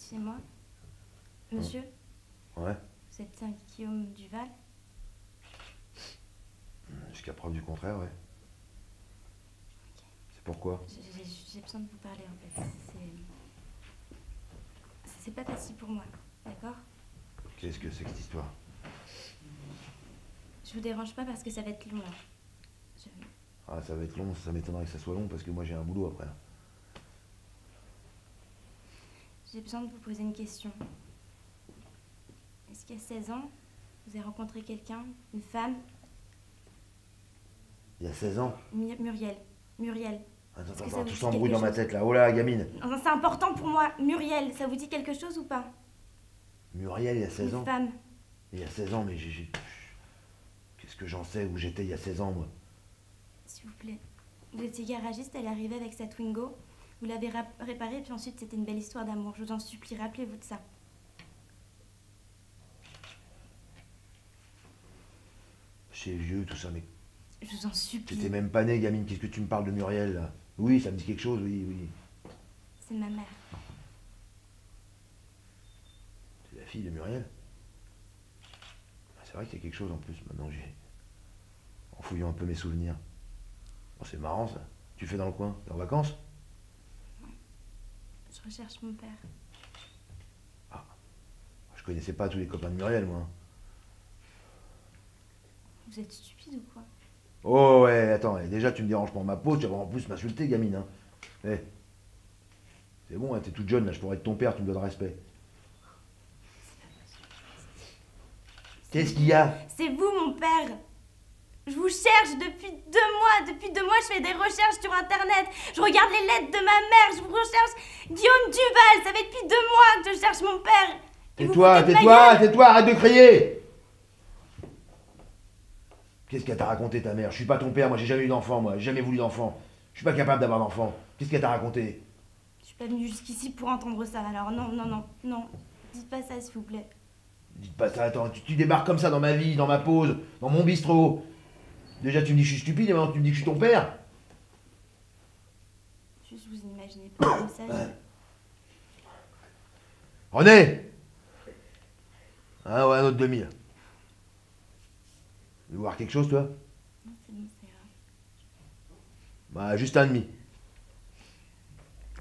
Excusez-moi. Monsieur, Ouais. vous êtes un Guillaume Duval? Jusqu'à preuve du contraire, ouais. Ok. C'est pourquoi? J'ai besoin de vous parler en fait. C'est pas facile pour moi, d'accord? Qu'est-ce que c'est que cette histoire? Je vous dérange pas parce que ça va être long là. Ah, ça va être long, ça m'étonnerait que ça soit long parce que moi j'ai un boulot après. J'ai besoin de vous poser une question. Est-ce qu'à 16 ans, vous avez rencontré quelqu'un, une femme? Il y a 16 ans? Muriel. Muriel. Attends, tout s'embrouille dans ma tête là. Oh là, gamine! Non, c'est important pour moi. Muriel, ça vous dit quelque chose ou pas? Muriel, il y a 16 ans? Une femme. Il y a 16 ans, mais qu'est-ce que j'en sais où j'étais il y a 16 ans, moi? S'il vous plaît. Vous étiez garagiste, elle est arrivée avec sa Twingo. Vous l'avez réparée, puis ensuite c'était une belle histoire d'amour. Je vous en supplie, rappelez-vous de ça. C'est vieux tout ça, mais Je vous en supplie. t'étais même pas née, gamine. Qu'est-ce que tu me parles de Muriel là? Oui, ça me dit quelque chose, oui, oui. C'est ma mère. C'est la fille de Muriel? C'est vrai qu'il y a quelque chose en plus maintenant, en fouillant un peu mes souvenirs. Bon, c'est marrant ça. Tu fais dans le coin? T'es en vacances? Je recherche mon père. Ah. Je connaissais pas tous les copains de Muriel, moi. Vous êtes stupide ou quoi? Oh ouais, attends, déjà tu me déranges pas ma peau, tu vas en plus m'insulter, gamine. Hein. Eh. C'est bon, hein, t'es toute jeune là, je pourrais être ton père, tu me dois de respect. Qu'est-ce qu'il y a? C'est vous, mon père. Je vous cherche depuis 2 mois. Depuis 2 mois, je fais des recherches sur Internet. Je regarde les lettres de ma mère. Je vous recherche Guillaume Duval. Ça fait depuis 2 mois que je cherche mon père. Tais-toi, tais-toi, tais-toi, arrête de crier! Qu'est-ce qu'elle t'a raconté ta mère? Je suis pas ton père, moi j'ai jamais eu d'enfant, moi. J'ai jamais voulu d'enfant. Je suis pas capable d'avoir d'enfant. Qu'est-ce qu'elle t'a raconté? Je suis pas venue jusqu'ici pour entendre ça. Alors non, non, non, non. Dites pas ça, s'il vous plaît. Dites pas ça, attends, tu débarques comme ça dans ma vie, dans ma pause, dans mon bistrot. Déjà tu me dis que je suis stupide et maintenant tu me dis que je suis ton père. Juste vous imaginez pas comme ça. René! Ah ouais, un autre demi. Tu veux voir quelque chose, toi? Non, c'est bon, c'est grave. Bah, juste un demi.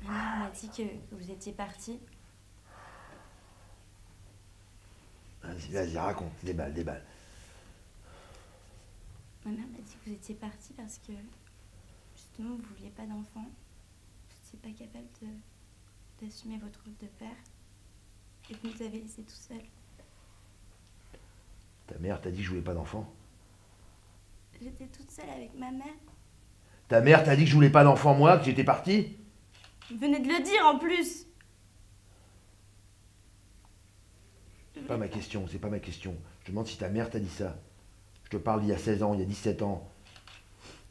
Ma mère m'a dit que vous étiez parti. Vas-y, raconte, déballe, déballe. Ma mère m'a dit que vous étiez parti parce que, justement, vous vouliez pas d'enfant. Vous n'étiez pas capable d'assumer votre rôle de père. Et que vous nous avez laissés tout seuls. Ta mère t'a dit que je voulais pas d'enfant? J'étais toute seule avec ma mère. Ta mère t'a dit que je voulais pas d'enfant, moi, que j'étais parti? Vous venez de le dire en plus. C'est pas ma question, c'est pas ma question. Je te demande si ta mère t'a dit ça. Je te parle d'il y a 16 ans, il y a 17 ans.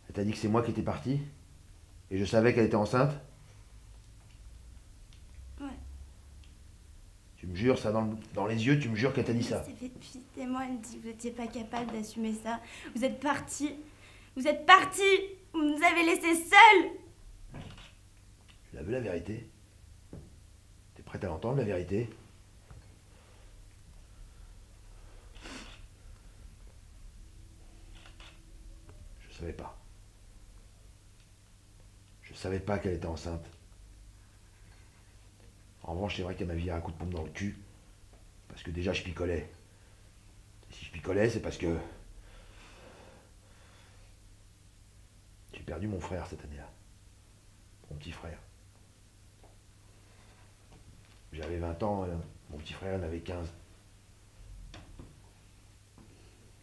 Elle t'a dit que c'est moi qui étais parti? Et je savais qu'elle était enceinte? Ouais. Tu me jures ça dans les yeux, tu me jures qu'elle t'a dit ça? Ça fait depuis des mois, elle me dit que vous n'étiez pas capable d'assumer ça. Vous êtes parti. Vous êtes parti. Vous nous avez laissés seuls. Tu l'as vu la vérité? T'es prête à l'entendre la vérité? Je savais pas. Je savais pas qu'elle était enceinte. En revanche, c'est vrai qu'elle m'a viré un coup de pompe dans le cul. Parce que déjà, je picolais. Et si je picolais, c'est parce que... j'ai perdu mon frère cette année-là. Mon petit frère. J'avais 20 ans, mon petit frère en avait 15.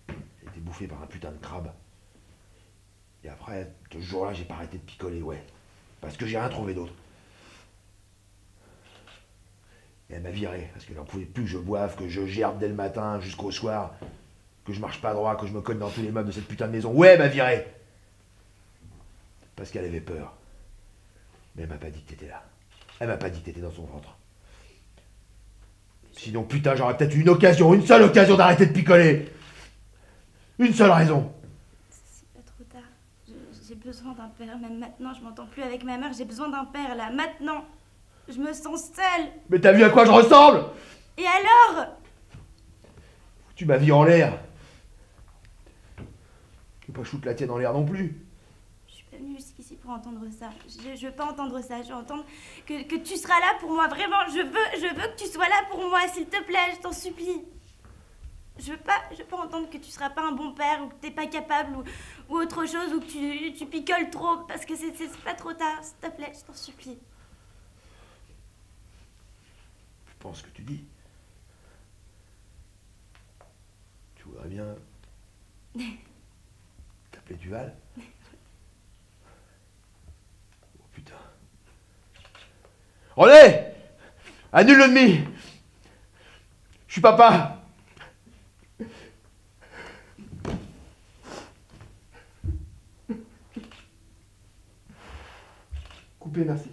Il a été bouffé par un putain de crabe. Et après, ce jour-là, j'ai pas arrêté de picoler, ouais. Parce que j'ai rien trouvé d'autre. Et elle m'a viré, parce qu'elle n'en pouvait plus que je boive, que je gerbe dès le matin jusqu'au soir, que je marche pas droit, que je me colle dans tous les meubles de cette putain de maison. Ouais, elle m'a viré! Parce qu'elle avait peur. Mais elle m'a pas dit que t'étais là. Elle m'a pas dit que t'étais dans son ventre. Sinon, putain, j'aurais peut-être eu une seule occasion d'arrêter de picoler! Une seule raison! C'est pas trop tard. J'ai besoin d'un père, même maintenant, je m'entends plus avec ma mère, j'ai besoin d'un père, là, maintenant. Je me sens seule. Mais t'as vu à quoi je ressemble? Et alors? Tu ma vie en l'air. Je veux pas foutre la tienne en l'air non plus. Je suis pas venue jusqu'ici pour entendre ça. Je veux pas entendre ça. Je veux entendre que tu seras là pour moi. Vraiment, je veux que tu sois là pour moi, s'il te plaît, je t'en supplie. Je veux pas entendre que tu seras pas un bon père, ou que t'es pas capable, ou autre chose, ou que tu picoles trop, parce que c'est pas trop tard, s'il te plaît, je t'en supplie. Je pense ce que tu dis. Tu voudrais bien t'appeler Duval? Oh putain. René! Annule le demi! Je suis papa! Coupé, merci.